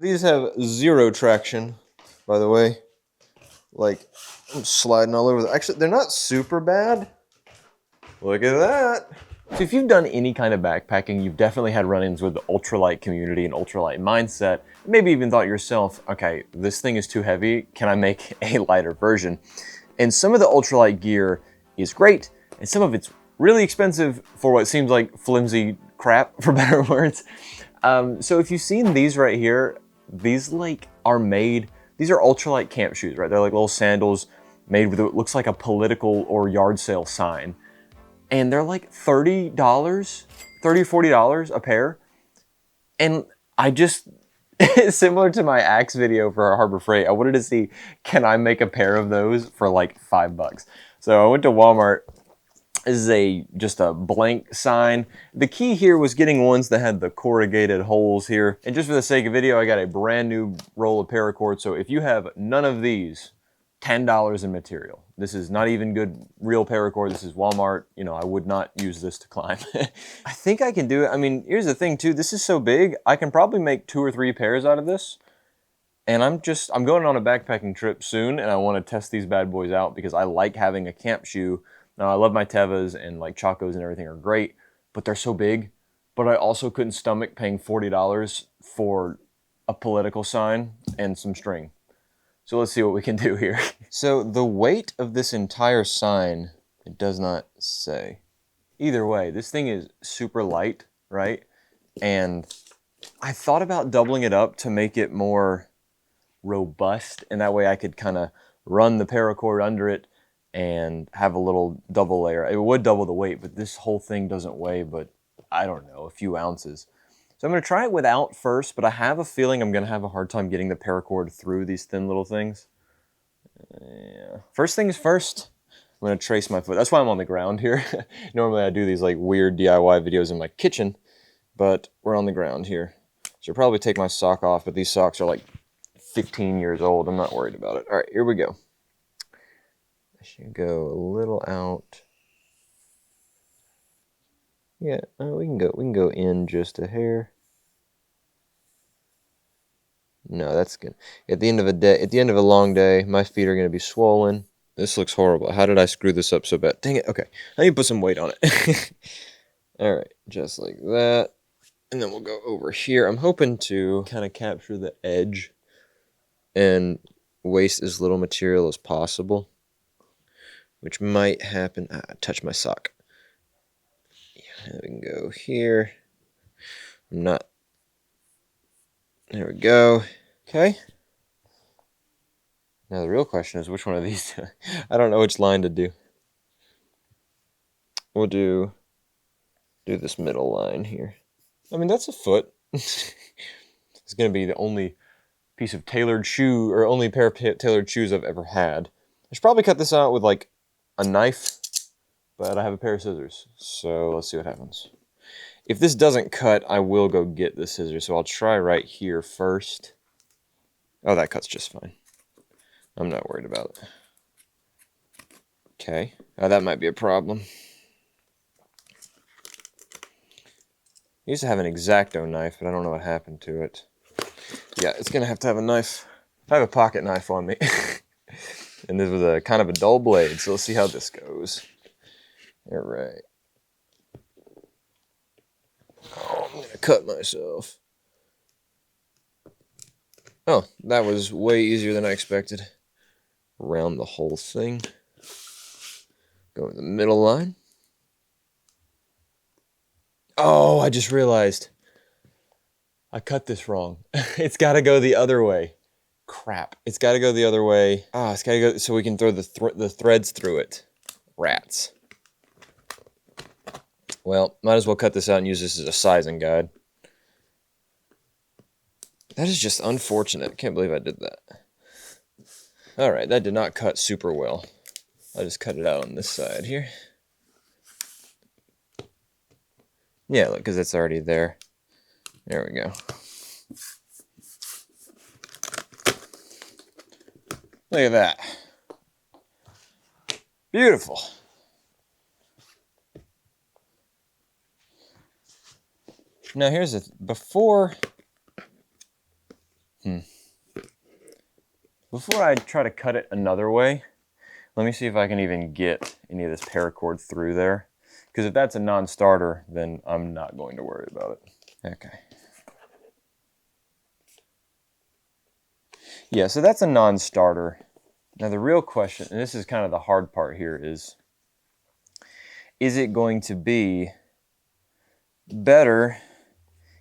These have zero traction, by the way. Like, I'm sliding all over them. Actually, they're not super bad. Look at that. So if you've done any kind of backpacking, you've definitely had run-ins with the ultralight community and ultralight mindset. Maybe even thought yourself, okay, this thing is too heavy. Can I make a lighter version? And some of the ultralight gear is great, and some of it's really expensive for what seems like flimsy crap, for better words. So if you've seen these right here, these are made, these are ultralight camp shoes, right? They're like little sandals made with what looks like a political or yard sale sign. And they're like $30, $30, $40 a pair. And I just, similar to my Axe video for Harbor Freight, I wanted to see, can I make a pair of those for like $5? So I went to Walmart. This is just a blank sign. The key here was getting ones that had the corrugated holes here. And just for the sake of video, I got a brand new roll of Paracord. So if you have none of these, $10 in material. This is not even good real paracord. This is Walmart. You know, I would not use this to climb. I think I can do it. I mean, here's the thing too. This is so big, I can probably make 2 or 3 pairs out of this. And I'm going on a backpacking trip soon, and I want to test these bad boys out because I like having a camp shoe. Now, I love my Tevas, and like Chacos and everything are great, but they're so big. But I also couldn't stomach paying $40 for a political sign and some string. So let's see what we can do here. So the weight of this entire sign, it does not say. Either way, this thing is super light, right? And I thought about doubling it up to make it more robust, and that way I could kind of run the paracord under it and have a little double layer. It would double the weight, but this whole thing doesn't weigh but, I don't know, a few ounces. So I'm going to try it without first, but I have a feeling I'm going to have a hard time getting the paracord through these thin little things. Yeah. First things first, I'm going to trace my foot. That's why I'm on the ground here. Normally I do these like weird DIY videos in my kitchen, but we're on the ground here. So I'll probably take my sock off, but these socks are like 15 years old. I'm not worried about it. All right, here we go. I should go a little out. Yeah, we can go in just a hair. No, that's good. At the end of a long day, my feet are going to be swollen. This looks horrible. How did I screw this up so bad? Dang it. Okay, I need to put some weight on it. All right, just like that. And then we'll go over here. I'm hoping to kind of capture the edge and waste as little material as possible, which might happen. Touch my sock. Yeah, we can go here. I'm not. There we go. Okay. Now the real question is which one of these? I don't know which line to do. We'll do this middle line here. I mean, that's a foot. It's going to be the only piece of tailored shoe, or only pair of tailored shoes I've ever had. I should probably cut this out with like a knife, but I have a pair of scissors. So let's see what happens. If this doesn't cut, I will go get the scissors. So I'll try right here first. Oh, that cuts just fine. I'm not worried about it. Okay. That might be a problem. I used to have an X-Acto knife, but I don't know what happened to it. Yeah, it's going to have a knife. I have a pocket knife on me. And this was a kind of a dull blade, so let's see how this goes. All right. Oh, I'm going to cut myself. Oh, that was way easier than I expected. Around the whole thing. Go in the middle line. Oh, I just realized. I cut this wrong. It's got to go the other way. Crap. It's got to go the other way. It's got to go so we can throw the threads through it. Rats. Well, might as well cut this out and use this as a sizing guide. That is just unfortunate. Can't believe I did that. Alright, that did not cut super well. I'll just cut it out on this side here. Yeah, look, because it's already there. There we go. Look at that. Beautiful. Now here's the before Before I try to cut it another way, let me see if I can even get any of this paracord through there. Because if that's a non-starter, then I'm not going to worry about it. Okay. Yeah, so that's a non-starter. Now the real question, and this is kind of the hard part here, is it going to be better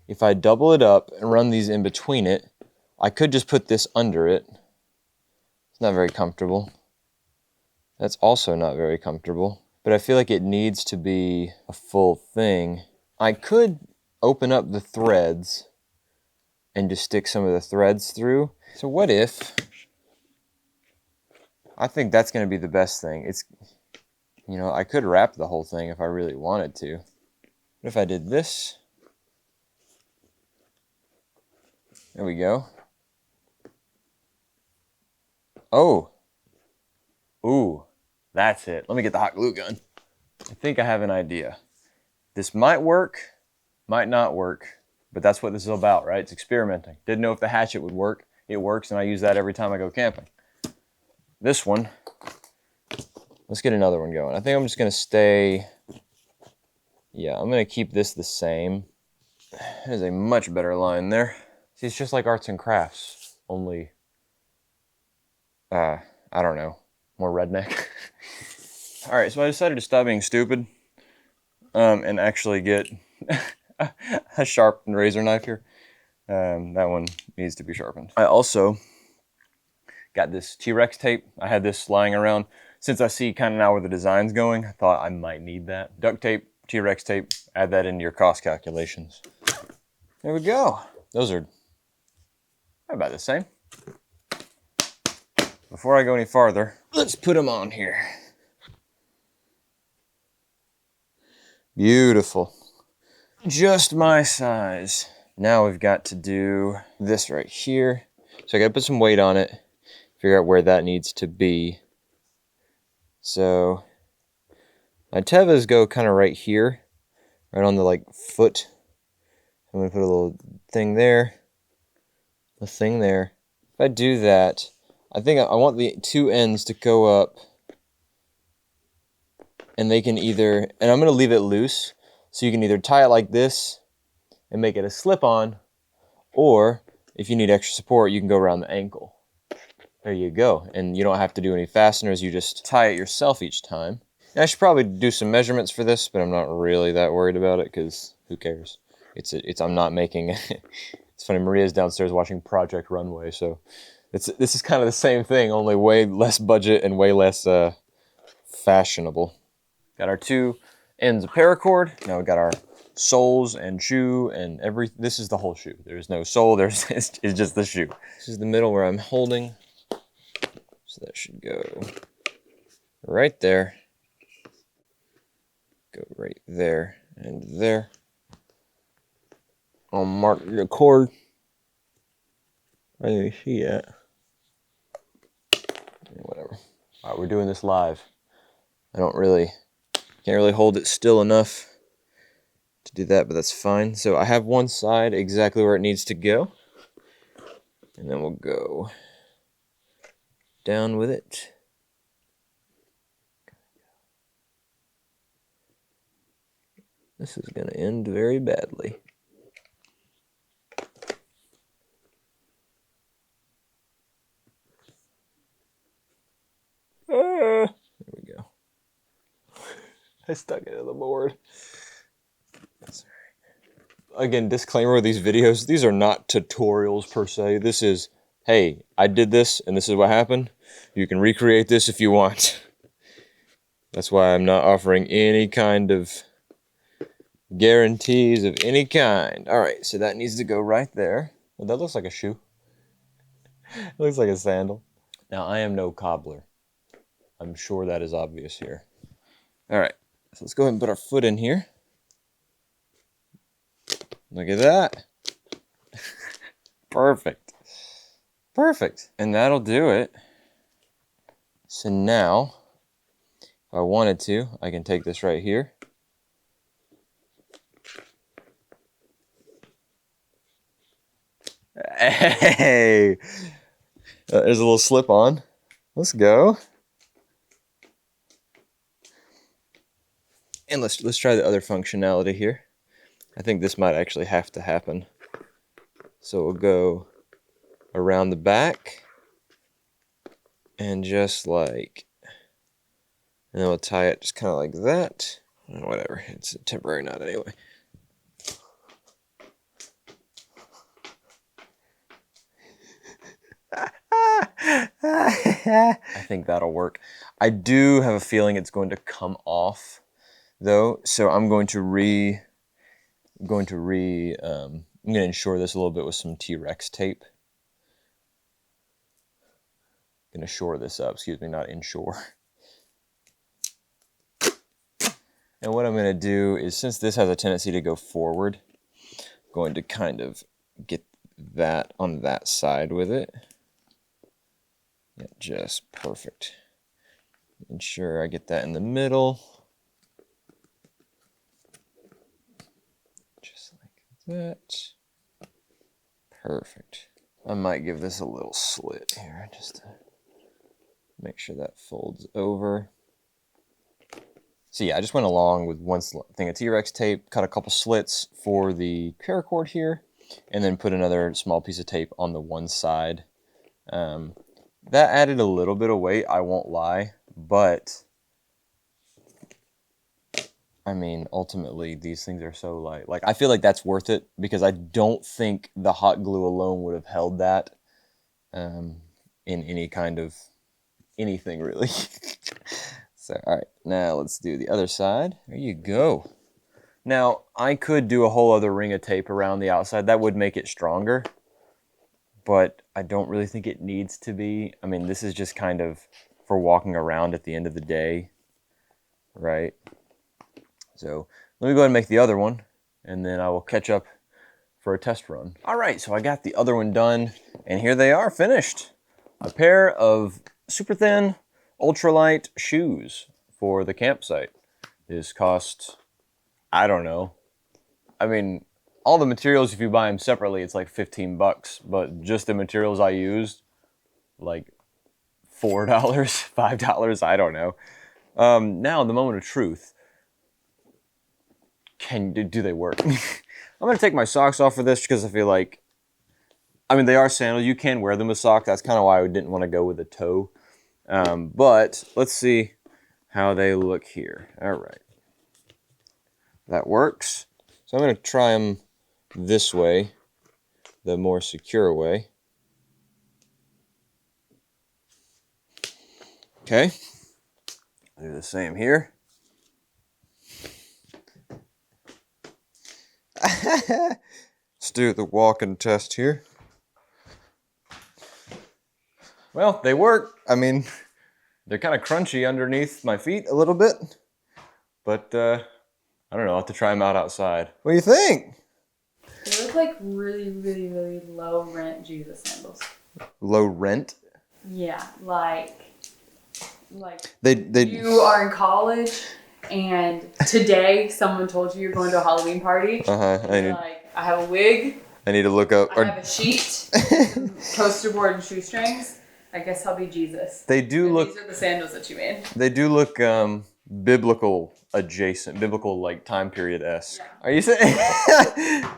if I double it up and run these in between it? I could just put this under it. It's not very comfortable. That's also not very comfortable. But I feel like it needs to be a full thing. I could open up the threads and just stick some of the threads through. So what if, I think that's going to be the best thing. It's, you know, I could wrap the whole thing if I really wanted to. What if I did this? There we go. Oh. Ooh, that's it. Let me get the hot glue gun. I think I have an idea. This might work, might not work, but that's what this is about, right? It's experimenting. Didn't know if the hatchet would work. It works, and I use that every time I go camping. This one, let's get another one going. I think I'm just gonna stay, yeah, I'm gonna keep this the same. There's a much better line there. See, it's just like arts and crafts, only, I don't know, more redneck. All right, so I decided to stop being stupid and actually get a sharpened razor knife here. That one needs to be sharpened. I also got this T-Rex tape. I had this lying around. Since I see kind of now where the design's going, I thought I might need that. Duct tape, T-Rex tape, add that into your cost calculations. There we go. Those are about the same. Before I go any farther, let's put them on here. Beautiful. Just my size. Now we've got to do this right here. So I gotta put some weight on it, figure out where that needs to be. So my Tevas go kind of right here, right on the like foot. I'm gonna put a little thing there, a thing there. If I do that, I think I want the two ends to go up, and they can either, and I'm gonna leave it loose, so you can either tie it like this and make it a slip-on, or if you need extra support, you can go around the ankle. There you go. And you don't have to do any fasteners, you just tie it yourself each time. And I should probably do some measurements for this, but I'm not really that worried about it, because who cares? I'm not making it. It's funny, Maria's downstairs watching Project Runway, so this is kind of the same thing, only way less budget and way less fashionable. Got our two ends of paracord. Now we got our soles and shoe and this is the whole shoe. There's no sole, it's just the shoe. This is the middle where I'm holding. So that should go right there. Go right there and there. I'll mark the cord. I didn't see that. Whatever. All right, we're doing this live. Can't really hold it still enough to do that, but that's fine. So I have one side exactly where it needs to go. And then we'll go down with it. This is going to end very badly. There we go. I stuck it in the board. That's all right. Again, disclaimer with these videos, these are not tutorials per se. This is, hey, I did this and this is what happened. You can recreate this if you want. That's why I'm not offering any kind of guarantees of any kind. All right, so that needs to go right there. Well, that looks like a shoe. It looks like a sandal. Now, I am no cobbler. I'm sure that is obvious here. All right, so let's go ahead and put our foot in here. Look at that. Perfect. Perfect. And that'll do it. So now, if I wanted to, I can take this right here. Hey, there's a little slip on. Let's go. And let's try the other functionality here. I think this might actually have to happen. So we'll go around the back and just like, and then we'll tie it just kind of like that. Whatever, it's a temporary knot anyway. I think that'll work. I do have a feeling it's going to come off though, so I'm going to ensure this a little bit with some T-Rex tape. I'm gonna shore this up, excuse me, not inshore. And what I'm gonna do is, since this has a tendency to go forward, I'm going to kind of get that on that side with it. Yeah, just perfect. Ensure I get that in the middle. Just like that. Perfect. I might give this a little slit here just to make sure that folds over. So yeah, I just went along with one thing of T-Rex tape, cut a couple slits for the paracord here, and then put another small piece of tape on the one side. That added a little bit of weight, I won't lie, but I mean, ultimately, these things are so light. Like, I feel like that's worth it because I don't think the hot glue alone would have held that in any kind of anything, really. So, all right, now let's do the other side. There you go. Now, I could do a whole other ring of tape around the outside. That would make it stronger, but I don't really think it needs to be. I mean, this is just kind of for walking around at the end of the day, right? So let me go ahead and make the other one, and then I will catch up for a test run. All right, so I got the other one done, and here they are finished. A pair of super thin ultralight shoes for the campsite. This cost, I don't know. I mean, all the materials, if you buy them separately, it's like 15 bucks, but just the materials I used, like $4, $5, I don't know. Now, the moment of truth. Do they work? I'm gonna take my socks off for this because I feel like, I mean, they are sandals. You can wear them with socks. That's kind of why I didn't want to go with a toe. But let's see how they look here. All right. That works. So I'm gonna try them this way, the more secure way. Okay. Do the same here. Let's do the walking test here. Well, they work. I mean, they're kind of crunchy underneath my feet a little bit, but I don't know. I'll have to try them out outside. What do you think? They look like really, really, really low rent Jesus sandals. Low rent? Yeah, like they you are in college and today someone told you you're going to a Halloween party. I have a wig. I need to look up. I have a sheet, some poster board and shoestrings. I guess I'll be Jesus. They do look. These are the sandals that you made. They do look biblical adjacent, biblical like time period esque. Yeah. Are you saying?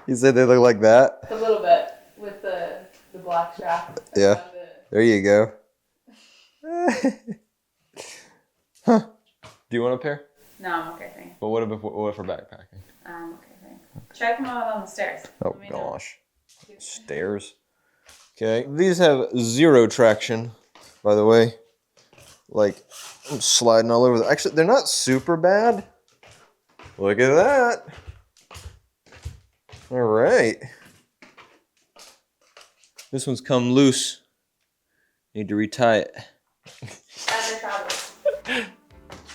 You said they look like that? A little bit with the black strap. Yeah. There you go. Huh. Do you want a pair? No, I'm okay, thanks. But what if we're backpacking? I'm okay, thanks. Check them out on the stairs. Oh gosh. Stairs. Okay. These have zero traction, by the way. Like, I'm sliding all over them. Actually, they're not super bad. Look at that. All right. This one's come loose. Need to retie it.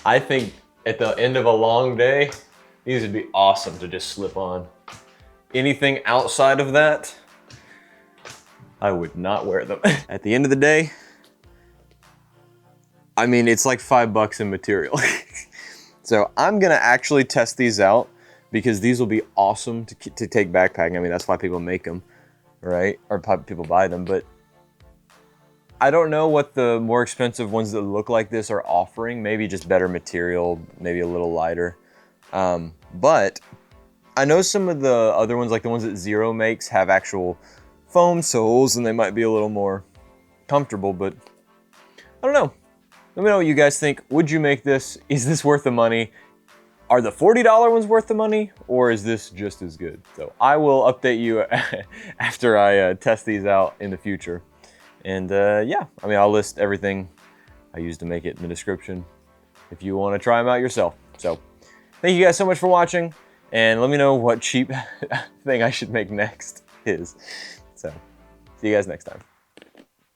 I think at the end of a long day, these would be awesome to just slip on. Anything outside of that, I would not wear them. At the end of the day, I mean, it's like $5 in material. So I'm gonna actually test these out because these will be awesome to take backpacking. I mean, that's why people make them, right? Or people buy them, but I don't know what the more expensive ones that look like this are offering. Maybe just better material, maybe a little lighter. But I know some of the other ones, like the ones that Xero makes, have actual foam soles and they might be a little more comfortable, but I don't know. Let me know what you guys think. Would you make this? Is this worth the money? Are the $40 ones worth the money, or is this just as good? So I will update you after I test these out in the future. And yeah, I mean, I'll list everything I used to make it in the description if you want to try them out yourself. So thank you guys so much for watching, and let me know what cheap thing I should make next is. So see you guys next time.